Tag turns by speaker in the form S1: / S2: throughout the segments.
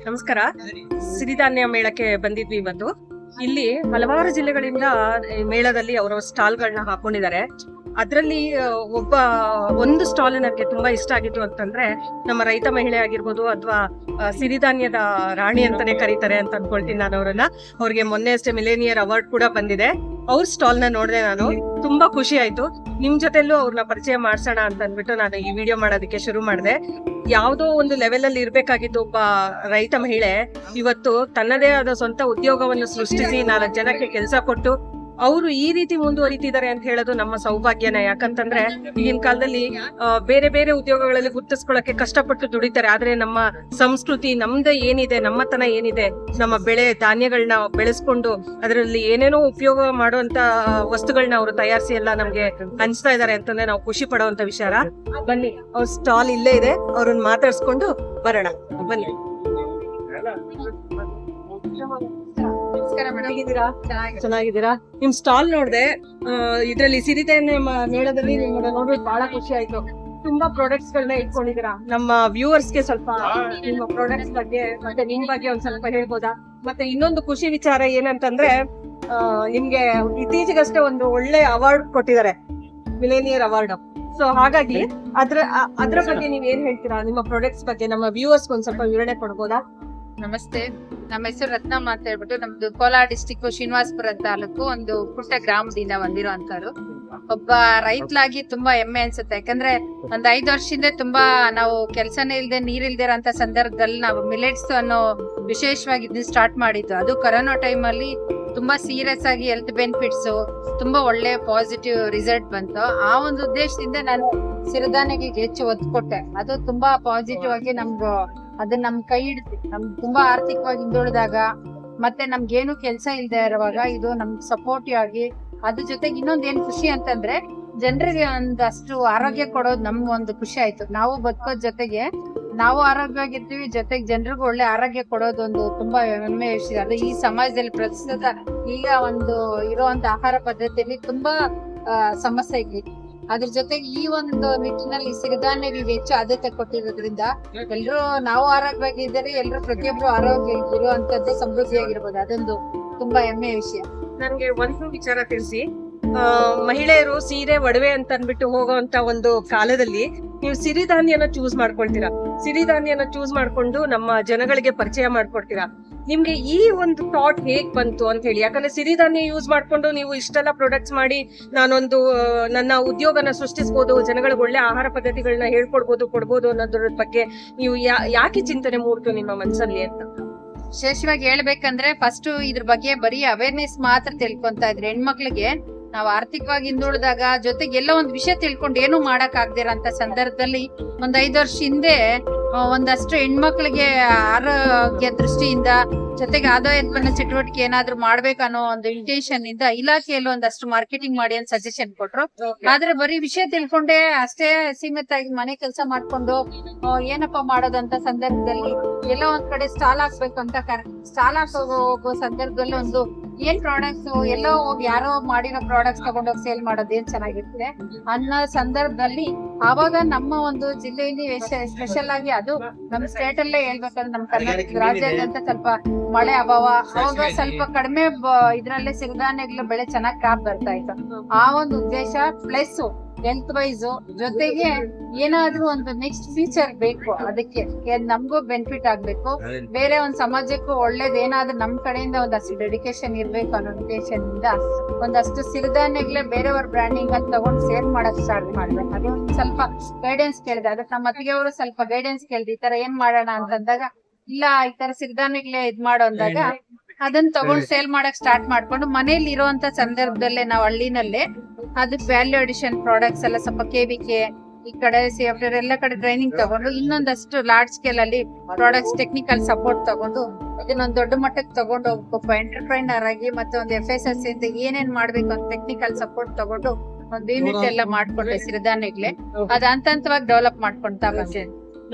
S1: ನಮಸ್ಕಾರ. ಸಿರಿಧಾನ್ಯ ಮೇಳಕ್ಕೆ ಬಂದಿದ್ವಿ ಇವತ್ತು. ಇಲ್ಲಿ ಹಲವಾರು ಜಿಲ್ಲೆಗಳಿಂದ ಮೇಳದಲ್ಲಿ ಅವರು ಸ್ಟಾಲ್ಗಳನ್ನ ಹಾಕೊಂಡಿದ್ದಾರೆ. ಅದರಲ್ಲಿ ಒಂದು ಸ್ಟಾಲ್ ನನಗೆ ತುಂಬಾ ಇಷ್ಟ ಆಗಿತ್ತು ಅಂತಂದ್ರೆ, ನಮ್ಮ ರೈತ ಮಹಿಳೆ ಆಗಿರ್ಬೋದು ಅಥವಾ ಸಿರಿಧಾನ್ಯದ ರಾಣಿ ಅಂತಾನೆ ಕರೀತಾರೆ ಅಂತ ಅನ್ಕೊಳ್ತೀನಿ ನಾನು ಅವರನ್ನ. ಅವ್ರಿಗೆ ಮೊನ್ನೆ ಅಷ್ಟೇ ಮಿಲೇನಿಯರ್ ಅವಾರ್ಡ್ ಕೂಡ ಬಂದಿದೆ. ಅವ್ರ ಸ್ಟಾಲ್ ನ ನೋಡಿದೆ, ನಾನು ತುಂಬಾ ಖುಷಿ ಆಯ್ತು. ನಿಮ್ ಜೊತೆಲ್ಲೂ ಅವ್ರನ್ನ ಪರಿಚಯ ಮಾಡ್ಸೋಣ ಅಂತ ಅಂದ್ಬಿಟ್ಟು ನಾನು ಈ ವಿಡಿಯೋ ಮಾಡೋದಕ್ಕೆ ಶುರು ಮಾಡಿದೆ. ಯಾವುದೋ ಒಂದು ಲೆವೆಲ್ ಅಲ್ಲಿ ಇರ್ಬೇಕಾಗಿದ್ದು ಒಬ್ಬ ರೈತ ಮಹಿಳೆ ಇವತ್ತು ತನ್ನದೇ ಆದ ಸ್ವಂತ ಉದ್ಯೋಗವನ್ನು ಸೃಷ್ಟಿಸಿ 4 ಜನಕ್ಕೆ ಕೆಲಸ ಕೊಟ್ಟು ಅವರು ಈ ರೀತಿ ಮುಂದುವರಿತಿದ್ದಾರೆ ಅಂತ ಹೇಳೋದು ನಮ್ಮ ಸೌಭಾಗ್ಯನ. ಯಾಕಂತಂದ್ರೆ ಈಗಿನ ಕಾಲದಲ್ಲಿ ಬೇರೆ ಬೇರೆ ಉದ್ಯೋಗಗಳಲ್ಲಿ ಗುರ್ತಿಸ್ಕೊಳ್ಳಕ್ಕೆ ಕಷ್ಟಪಟ್ಟು ದುಡಿತಾರೆ. ಆದ್ರೆ ನಮ್ಮ ಸಂಸ್ಕೃತಿ, ನಮ್ದು ಏನಿದೆ, ನಮ್ಮತನ ಏನಿದೆ, ನಮ್ಮ ಬೆಳೆ ಧಾನ್ಯಗಳನ್ನ ಬೆಳೆಸ್ಕೊಂಡು ಅದರಲ್ಲಿ ಏನೇನೋ ಉಪಯೋಗ ಮಾಡುವಂತ ವಸ್ತುಗಳನ್ನ ಅವರು ತಯಾರಿಸಿ ಎಲ್ಲ ನಮ್ಗೆ ಹಂಚ್ತಾ ಇದಾರೆ ಅಂತಂದ್ರೆ ನಾವು ಖುಷಿ ಪಡುವಂತ ವಿಚಾರ. ಬನ್ನಿ, ಅವ್ರ ಸ್ಟಾಲ್ ಇಲ್ಲೇ ಇದೆ, ಅವ್ರನ್ನ ಮಾತಾಡ್ಸ್ಕೊಂಡು ಬರೋಣ. ಬನ್ನಿ. ಚೆನ್ನಾಗಿದ್ದೀರಾ? ನಿಮ್ ಸ್ಟಾಲ್ ನೋಡ್ದೆ, ಇದ್ರಲ್ಲಿ ಸಿರಿಧಾನ್ಯ ಮೇಳದಲ್ಲಿ ನಿಮ್ಮನ್ನ ನೋಡ್ಬಿಟ್ಟು ಬಹಳ ಖುಷಿ ಆಯ್ತು. ತುಂಬಾ ಪ್ರಾಡಕ್ಟ್ಸ್ ಗಳನ್ನ ಇಟ್ಕೊಂಡಿದ್ದೀರಾ. ನಮ್ಮ ವ್ಯೂವರ್ಸ್ ಗೆ ಸ್ವಲ್ಪ ನಿಮ್ಮ ಪ್ರಾಡಕ್ಟ್ಸ್ ಬಗ್ಗೆ ಮತ್ತೆ ನಿಮ್ ಬಗ್ಗೆ ಒಂದ್ ಸ್ವಲ್ಪ ಹೇಳ್ಬೋದಾ? ಮತ್ತೆ ಇನ್ನೊಂದು ಖುಷಿ ವಿಚಾರ ಏನಂತಂದ್ರೆ, ನಿಮ್ಗೆ ಇತ್ತೀಚೆಗಷ್ಟೇ ಒಂದು ಒಳ್ಳೆ ಅವಾರ್ಡ್ ಕೊಟ್ಟಿದ್ದಾರೆ, ಮಿಲೇನಿಯರ್ ಅವಾರ್ಡ್. ಸೊ ಹಾಗಾಗಿ ಅದ್ರ ಬಗ್ಗೆ ನೀವ್ ಏನ್ ಹೇಳ್ತೀರಾ? ನಿಮ್ಮ ಪ್ರಾಡಕ್ಟ್ಸ್ ಬಗ್ಗೆ ನಮ್ಮ ವ್ಯೂವರ್ಸ್ ಒಂದ್ ಸ್ವಲ್ಪ ವಿವರಣೆ ಕೊಡ್ಬೋದಾ?
S2: ನಮಸ್ತೆ, ನಮ್ಮ ಹೆಸರು ರತ್ನಮ್ಮ ಅಂತ ಹೇಳ್ಬಿಟ್ಟು, ನಮ್ದು ಕೋಲಾರ ಡಿಸ್ಟಿಕ್ ಶ್ರೀನಿವಾಸಪುರ ತಾಲೂಕು ಒಂದು ಪುಟ್ಟ ಗ್ರಾಮದಿಂದ ಬಂದಿರುವಂತವ್ರು. ಒಬ್ಬ ರೈತಲಾಗಿ ತುಂಬಾ ಹೆಮ್ಮೆ ಅನ್ಸುತ್ತೆ. ಯಾಕಂದ್ರೆ ಒಂದ್ 5 ವರ್ಷದಿಂದ ತುಂಬಾ ನಾವು ಕೆಲ್ಸನೇ ಇಲ್ದೆ ನೀರಿಲ್ದೇ ಇರೋಂತ ಸಂದರ್ಭದಲ್ಲಿ ನಾವು ಮಿಲೆಟ್ಸ್ ಅನ್ನೋ ವಿಶೇಷವಾಗಿ ಇದನ್ನ ಸ್ಟಾರ್ಟ್ ಮಾಡಿದ್ದು. ಅದು ಕೊರೋನಾ ಟೈಮ್ ಅಲ್ಲಿ ತುಂಬಾ ಸೀರಿಯಸ್ ಆಗಿ ಹೆಲ್ತ್ ಬೆನಿಫಿಟ್ಸ್, ತುಂಬಾ ಒಳ್ಳೆ ಪಾಸಿಟಿವ್ ರಿಸಲ್ಟ್ ಬಂತು. ಆ ಒಂದು ಉದ್ದೇಶದಿಂದ ನಾನು ಸಿರಿಧಾನ್ಯಗಳಿಗೆ ಹೆಚ್ಚು ಒತ್ತು ಕೊಟ್ಟೆ. ಅದು ತುಂಬಾ ಪಾಸಿಟಿವ್ ಆಗಿ ಅದನ್ನ ನಮ್ ಕೈ ಹಿಡಿದು ತುಂಬಾ ಆರ್ಥಿಕವಾಗಿ ಹಿಂದುಳಿದಾಗ ಮತ್ತೆ ನಮ್ಗೇನು ಕೆಲಸ ಇಲ್ದೇ ಇರುವಾಗ ಇದು ನಮ್ಗೆ ಸಪೋರ್ಟಿವ್ ಆಗಿ, ಅದ್ರ ಜೊತೆಗೆ ಇನ್ನೊಂದ್ ಏನ್ ಖುಷಿ ಅಂತಂದ್ರೆ ಜನರಿಗೆ ಒಂದಷ್ಟು ಆರೋಗ್ಯ ಕೊಡೋದು ನಮ್ಗೆ ಒಂದು ಖುಷಿ ಆಯ್ತು. ನಾವು ಬದುಕೋದ್ ಜೊತೆಗೆ ನಾವು ಆರೋಗ್ಯವಾಗಿರ್ತೀವಿ, ಜೊತೆಗೆ ಜನರಿಗೂ ಒಳ್ಳೆ ಆರೋಗ್ಯ ಕೊಡೋದೊಂದು ತುಂಬಾ ಹೆಮ್ಮೆ ವಿಷಯ. ಅದು ಈ ಸಮಾಜದಲ್ಲಿ ಪ್ರಸ್ತುತ ಈಗ ಒಂದು ಇರುವಂತ ಆಹಾರ ಪದ್ಧತಿಯಲ್ಲಿ ತುಂಬಾ ಸಮಸ್ಯೆ ಇದೆ. ಅದ್ರ ಜೊತೆಗೆ ಈ ಒಂದು ನಿಟ್ಟಿನಲ್ಲಿ ಸಿರಿಧಾನ್ಯಗಳಿಗೆ ಹೆಚ್ಚು ಆದ್ಯತೆ ಕೊಟ್ಟಿರೋದ್ರಿಂದ ಎಲ್ರು ನಾವು ಆರೋಗ್ಯವಾಗಿದ್ದರೆ ಎಲ್ರು ಪ್ರತಿಯೊಬ್ರು ಆರೋಗ್ಯ ಇರುವಂತದ್ದು ಸಮೃದ್ಧಿಯಾಗಿರ್ಬೋದು. ಅದೊಂದು ತುಂಬಾ ಹೆಮ್ಮೆಯ ವಿಷಯ.
S1: ನನ್ಗೆ ಒಂದು ವಿಚಾರ ತಿಳಿಸಿ. ಮಹಿಳೆಯರು ಸೀರೆ ಒಡವೆ ಅಂತ ಅನ್ಬಿಟ್ಟು ಹೋಗೋಂತ ಒಂದು ಕಾಲದಲ್ಲಿ ನೀವು ಸಿರಿಧಾನ್ಯನ ಚೂಸ್ ಮಾಡ್ಕೊಳ್ತೀರಾ. ಸಿರಿಧಾನ್ಯನ ಚೂಸ್ ಮಾಡ್ಕೊಂಡು ನಮ್ಮ ಜನಗಳಿಗೆ ಪರಿಚಯ ಮಾಡ್ಕೊಡ್ತೀರಾ. ನಿಮ್ಗೆ ಈ ಒಂದು ಥಾಟ್ ಹೇಗ್ ಬಂತು ಅಂತ ಹೇಳಿ? ಯಾಕಂದ್ರೆ ಸಿರಿಧಾನ್ಯ ಯೂಸ್ ಮಾಡ್ಕೊಂಡು ನೀವು ಇಷ್ಟೆಲ್ಲ ಪ್ರಾಡಕ್ಟ್ಸ್ ಮಾಡಿ ನಾನೊಂದು ನನ್ನ ಉದ್ಯೋಗನ ಸೃಷ್ಟಿಸಬಹುದು, ಜನಗಳಿಗೆ ಒಳ್ಳೆ ಆಹಾರ ಪದ್ಧತಿಗಳನ್ನ ಕೊಡ್ಬೋದು ಅನ್ನೋದ್ರ ಬಗ್ಗೆ ನೀವು ಯಾಕೆ ಚಿಂತನೆ ಮೂಡ್ತು ನಿಮ್ಮ ಮನಸ್ಸಲ್ಲಿ ಅಂತ?
S2: ವಿಶೇಷವಾಗಿ ಹೇಳ್ಬೇಕಂದ್ರೆ ಫಸ್ಟ್ ಇದ್ರ ಬಗ್ಗೆ ಬರೀ ಅವೇರ್ನೆಸ್ ಮಾತ್ರ ತಿಳ್ಕೊಂತಾ ಇದ್ರೆ ಹೆಣ್ಮಕ್ಳಿಗೆ ನಾವು ಆರ್ಥಿಕವಾಗಿ ಹಿಂದುಳಿದಾಗ ಜೊತೆಗೆ ಎಲ್ಲ ಒಂದ್ ವಿಷಯ ತಿಳ್ಕೊಂಡು ಏನು ಮಾಡಕ್ ಆಗ್ದಿರಂತ ಸಂದರ್ಭದಲ್ಲಿ ಒಂದ್ 5 ವರ್ಷ ಹಿಂದೆ ಒಂದಷ್ಟು ಹೆಣ್ಮಕ್ಳಿಗೆ ಆರೋಗ್ಯ ದೃಷ್ಟಿಯಿಂದ ಜೊತೆಗೆ ಆದಾಯೋತ್ಪನ್ನ ಚಟುವಟಿಕೆ ಏನಾದ್ರು ಮಾಡ್ಬೇಕನ್ನೋ ಒಂದು ಇಂಟೆನ್ಷನ್ ಇಂದ ಇಲಾಖೆಯಲ್ಲಿ ಒಂದಷ್ಟು ಮಾರ್ಕೆಟಿಂಗ್ ಮಾಡಿ ಅಂತ ಸಜೆಷನ್ ಕೊಟ್ರು. ಆದ್ರೆ ಬರೀ ವಿಷಯ ತಿಳ್ಕೊಂಡೆ ಅಷ್ಟೇ ಸೀಮಿತ ಆಗಿ ಮನೆ ಕೆಲಸ ಮಾಡ್ಕೊಂಡು ಏನಪ್ಪಾ ಮಾಡೋದಂತ ಸಂದರ್ಭದಲ್ಲಿ ಎಲ್ಲ ಒಂದ್ ಕಡೆ ಸ್ಟಾಲ್ ಹಾಕ್ಬೇಕು ಅಂತ ಸ್ಟಾಲ್ ಹಾಕೋ ಸಂದರ್ಭದಲ್ಲಿ ಒಂದು ಏನ್ ಪ್ರಾಡಕ್ಟ್ಸ್ ಎಲ್ಲೋ ಹೋಗಿ ಯಾರೋ ಮಾಡಿರೋ ಪ್ರಾಡಕ್ಟ್ಸ್ ತಗೊಂಡೋಗಿ ಸೇಲ್ ಮಾಡೋದು ಏನ್ ಚೆನ್ನಾಗಿರ್ತದೆ ಅನ್ನೋ ಸಂದರ್ಭದಲ್ಲಿ ಆವಾಗ ನಮ್ಮ ಒಂದು ಜಿಲ್ಲೆಯಲ್ಲಿ ಸ್ಪೆಷಲ್ ಆಗಿ, ಅದು ನಮ್ ಸ್ಟೇಟ್ ಅಲ್ಲೇ ಹೇಳ್ಬೇಕಂದ್ರೆ ನಮ್ ಕರ್ನಾಟಕ ರಾಜ್ಯಾದ್ಯಂತ ಸ್ವಲ್ಪ ಮಳೆ ಅಭಾವ, ಅವಾಗ ಸ್ವಲ್ಪ ಕಡಿಮೆ ಇದ್ರಲ್ಲೇ ಸಿರಿಧಾನ್ಯಗಳ ಬೆಳೆ ಚೆನ್ನಾಗಿ ಕ್ರಾಪ್ ಬರ್ತಾ ಇತ್ತು. ಆ ಒಂದು ಉದ್ದೇಶ ಪ್ಲಸ್ ಹೆಲ್ತ್ ವೈಸ್ ಜೊತೆಗೆ ಏನಾದ್ರೂ ಒಂದು ನೆಕ್ಸ್ಟ್ ಫ್ಯೂಚರ್ ಬೇಕು, ಅದಕ್ಕೆ ನಮ್ಗೂ ಬೆನಿಫಿಟ್ ಆಗ್ಬೇಕು, ಬೇರೆ ಒಂದ್ ಸಮಾಜಕ್ಕೂ ಒಳ್ಳೇದ್ ಏನಾದ್ರೂ ನಮ್ ಕಡೆಯಿಂದ ಒಂದಷ್ಟು ಡೆಡಿಕೇಶನ್ ಇರ್ಬೇಕು ಅನ್ನೋ ಉದ್ದೇಶದಿಂದ ಒಂದಷ್ಟು ಸಿರಿಧಾನ್ಯಗಳೇ ಬೇರೆಯವ್ರ ಬ್ರ್ಯಾಂಡಿಂಗ್ ಅಂತ ತಗೊಂಡು ಸೇಲ್ ಮಾಡಕ್ ಸ್ಟಾರ್ಟ್ ಮಾಡ್ಬೇಕು. ಅದು ಸ್ವಲ್ಪ ಗೈಡೆನ್ಸ್ ಕೇಳಿದೆ. ಅದಕ್ಕೆ ನಮ್ಮ ಅತ್ತಿಗೆ ಅವರು ಸ್ವಲ್ಪ ಗೈಡೆನ್ಸ್ ಕೇಳಿದೆ, ಈ ತರ ಏನ್ ಮಾಡೋಣ ಅಂತಂದಾಗ, ಇಲ್ಲ ಈ ತರ ಸಿರಿಧಾನ್ಯಗಳೇ ಇದ್ ಮಾಡೋ ಅಂದಾಗ ಅದನ್ನ ತಗೊಂಡ್ ಸೇಲ್ ಮಾಡಕ್ ಸ್ಟಾರ್ಟ್ ಮಾಡ್ಕೊಂಡು ಮನೇಲಿ ಇರುವಂತ ಸಂದರ್ಭದಲ್ಲೇ ನಾವು ಹಳ್ಳಿನಲ್ಲೇ ಅದಕ್ಕೆ ವ್ಯಾಲ್ಯೂ ಅಡಿಷನ್ ಪ್ರಾಡಕ್ಟ್ಸ್ ಎಲ್ಲ ಸ್ವಲ್ಪ KVK ಈ ಕಡೆ ಸೇಫ್ಟರ್ ಎಲ್ಲ ಕಡೆ ಟ್ರೈನಿಂಗ್ ತಗೊಂಡು ಇನ್ನೊಂದಷ್ಟು ಲಾರ್ಜ್ ಸ್ಕೇಲ್ ಅಲ್ಲಿ ಪ್ರಾಡಕ್ಟ್ಸ್ ಟೆಕ್ನಿಕಲ್ ಸಪೋರ್ಟ್ ತಗೊಂಡು ಇದನ್ನೊಂದು ದೊಡ್ಡ ಮಟ್ಟಕ್ಕೆ ತಗೊಂಡು ಒಬ್ಬ ಎಂಟರ್ಪ್ರೈನರ್ ಆಗಿ ಮತ್ತೆ ಒಂದು FSSAI ಅಂತ ಏನೇನ್ ಮಾಡ್ಬೇಕು ಅಂತ ಟೆಕ್ನಿಕಲ್ ಸಪೋರ್ಟ್ ತಗೊಂಡು ಒಂದು ಯೂನಿಟ್ ಎಲ್ಲ ಮಾಡ್ಕೊಂಡೆ ಸಿರಿಧಾನ್ಯಗಳೇ. ಅದ್ ಹಂತವಾಗಿ ಡೆವಲಪ್ ಮಾಡ್ಕೊಂತಾ ಬಂದೆ.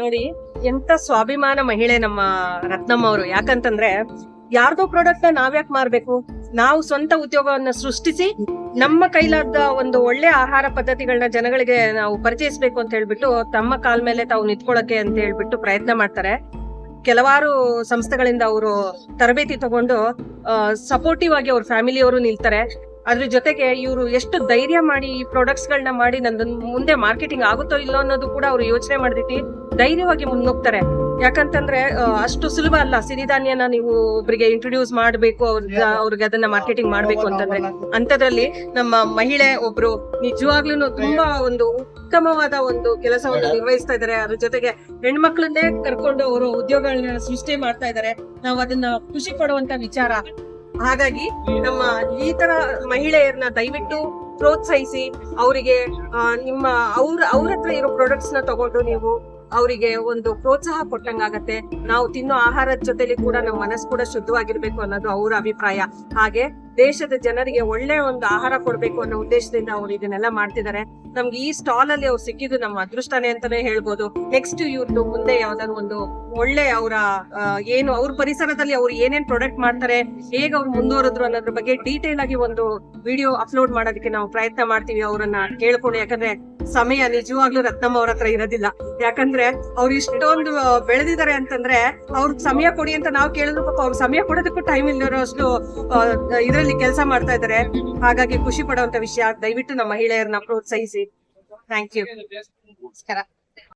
S1: ನೋಡಿ, ಎಂತ ಸ್ವಾಭಿಮಾನ ಮಹಿಳೆ ನಮ್ಮ ರತ್ನಮ್ಮ ಅವರು. ಯಾಕಂತಂದ್ರೆ ಯಾರ್ದೋ ಪ್ರಾಡಕ್ಟ್ ನ ನಾವ್ಯಾಕ್ ಮಾರ್ಬೇಕು? ನಾವು ಸ್ವಂತ ಉದ್ಯೋಗವನ್ನ ಸೃಷ್ಟಿಸಿ ನಮ್ಮ ಕೈಲಾದ ಒಂದು ಒಳ್ಳೆ ಆಹಾರ ಪದ್ಧತಿಗಳನ್ನ ಜನಗಳಿಗೆ ನಾವು ಪರಿಚಯಿಸ್ಬೇಕು ಅಂತ ಹೇಳ್ಬಿಟ್ಟು ತಮ್ಮ ಕಾಲ್ ಮೇಲೆ ತಾವು ನಿಂತ್ಕೊಳ್ಳಕ್ಕೆ ಅಂತ ಹೇಳ್ಬಿಟ್ಟು ಪ್ರಯತ್ನ ಮಾಡ್ತಾರೆ. ಕೆಲವಾರು ಸಂಸ್ಥೆಗಳಿಂದ ಅವರು ತರಬೇತಿ ತಗೊಂಡು ಸಪೋರ್ಟಿವ್ ಆಗಿ ಅವ್ರ ಫ್ಯಾಮಿಲಿಯವರು ನಿಲ್ತಾರೆ. ಅದ್ರ ಜೊತೆಗೆ ಇವರು ಎಷ್ಟು ಧೈರ್ಯ ಮಾಡಿ ಈ ಪ್ರಾಡಕ್ಟ್ಸ್ ಗಳನ್ನ ಮಾಡಿ ನಂದು ಮುಂದೆ ಮಾರ್ಕೆಟಿಂಗ್ ಆಗುತ್ತೋ ಇಲ್ಲೋ ಅನ್ನೋದು ಕೂಡ ಅವರು ಯೋಚನೆ ಮಾಡಿಬಿಟ್ಟು ಧೈರ್ಯವಾಗಿ ಮುನ್ನುಗ್ತಾರೆ. ಯಾಕಂತಂದ್ರೆ ಅಷ್ಟು ಸುಲಭ ಅಲ್ಲ ಸಿರಿಧಾನ್ಯನ ನೀವು ಒಬ್ರಿಗೆ ಇಂಟ್ರೊಡ್ಯೂಸ್ ಮಾಡ್ಬೇಕು, ಅವ್ರಿಗೆ ಅದನ್ನ ಮಾರ್ಕೆಟಿಂಗ್ ಮಾಡ್ಬೇಕು ಅಂತಂದ್ರೆ. ಅಂತದ್ರಲ್ಲಿ ನಮ್ಮ ಮಹಿಳೆ ಒಬ್ರು ನಿಜವಾಗ್ಲೂ ತುಂಬಾ ಒಂದು ಉತ್ತಮವಾದ ಒಂದು ಕೆಲಸವನ್ನು ನಿರ್ವಹಿಸ್ತಾ ಇದ್ದಾರೆ. ಅದ್ರ ಜೊತೆಗೆ ಹೆಣ್ಮಕ್ಳನ್ನೇ ಕರ್ಕೊಂಡು ಅವರು ಉದ್ಯೋಗಗಳನ್ನ ಸೃಷ್ಟಿ ಮಾಡ್ತಾ ಇದ್ದಾರೆ. ನಾವು ಅದನ್ನ ಖುಷಿ ಪಡುವಂತ ವಿಚಾರ. ಹಾಗಾಗಿ ನಮ್ಮ ಈ ತರ ಮಹಿಳೆಯರನ್ನ ದಯವಿಟ್ಟು ಪ್ರೋತ್ಸಾಹಿಸಿ, ಅವರಿಗೆ ನಿಮ್ಮ ಅವ್ರ ಹತ್ರ ಇರೋ ಪ್ರಾಡಕ್ಟ್ಸ್ ನ ತಗೊಂಡು ನೀವು ಅವರಿಗೆ ಒಂದು ಪ್ರೋತ್ಸಾಹ ಕೊಟ್ಟಂಗಾಗತ್ತೆ. ನಾವು ತಿನ್ನೋ ಆಹಾರದ ಜೊತೆಲಿ ಕೂಡ ನಮ್ಮ ಮನಸ್ಸು ಕೂಡ ಶುದ್ಧವಾಗಿರ್ಬೇಕು ಅನ್ನೋದು ಅವರ ಅಭಿಪ್ರಾಯ. ಹಾಗೆ ದೇಶದ ಜನರಿಗೆ ಒಳ್ಳೆ ಒಂದು ಆಹಾರ ಕೊಡ್ಬೇಕು ಅನ್ನೋ ಉದ್ದೇಶದಿಂದ ಅವ್ರು ಇದನ್ನೆಲ್ಲ ಮಾಡ್ತಿದ್ದಾರೆ. ನಮ್ಗೆ ಈ ಸ್ಟಾಲ್ ಅಲ್ಲಿ ಅವ್ರು ಸಿಕ್ಕಿದ್ದು ನಮ್ಮ ಅದೃಷ್ಟನೇ ಅಂತಾನೆ ಹೇಳ್ಬೋದು. ನೆಕ್ಸ್ಟ್ ಇವ್ರದ್ದು ಮುಂದೆ ಯಾವ್ದಾದ್ರು ಒಂದು ಒಳ್ಳೆ ಅವರ ಏನು ಅವ್ರ ಪರಿಸರದಲ್ಲಿ ಅವ್ರು ಏನೇನ್ ಪ್ರಾಡಕ್ಟ್ ಮಾಡ್ತಾರೆ, ಹೇಗೆ ಅವ್ರು ಮುಂದುವರೆದ್ರು ಅನ್ನೋದ್ರ ಬಗ್ಗೆ ಡೀಟೇಲ್ ಆಗಿ ಒಂದು ವಿಡಿಯೋ ಅಪ್ಲೋಡ್ ಮಾಡೋದಕ್ಕೆ ನಾವು ಪ್ರಯತ್ನ ಮಾಡ್ತೀವಿ ಅವ್ರನ್ನ ಕೇಳ್ಕೊಂಡು. ಯಾಕಂದ್ರೆ ಸಮಯ ನಿಜವಾಗ್ಲೂ ರತ್ನಮ್ಮ ಅವ್ರ ಹತ್ರ ಇರೋದಿಲ್ಲ. ಯಾಕಂದ್ರೆ ಅವ್ರು ಇಷ್ಟೊಂದು ಬೆಳೆದಿದ್ದಾರೆ ಅಂತಂದ್ರೆ ಅವ್ರಿಗೆ ಸಮಯ ಕೊಡಿ ಅಂತ ನಾವು ಕೇಳಿದ್ರು ಪಾಪ ಅವ್ರಿಗೆ ಸಮಯ ಕೊಡೋದಕ್ಕೂ ಟೈಮ್ ಇಲ್ಲದಿರೋ ಅಷ್ಟು ಇದರಲ್ಲಿ ಕೆಲಸ ಮಾಡ್ತಾ ಇದ್ದಾರೆ. ಹಾಗಾಗಿ ಖುಷಿ ಪಡುವಂತ ವಿಷಯ. ದಯವಿಟ್ಟು ನಮ್ಮ ಮಹಿಳೆಯರನ್ನ ಪ್ರೋತ್ಸಾಹಿಸಿ. Thank you.
S2: ನಮಸ್ಕಾರ.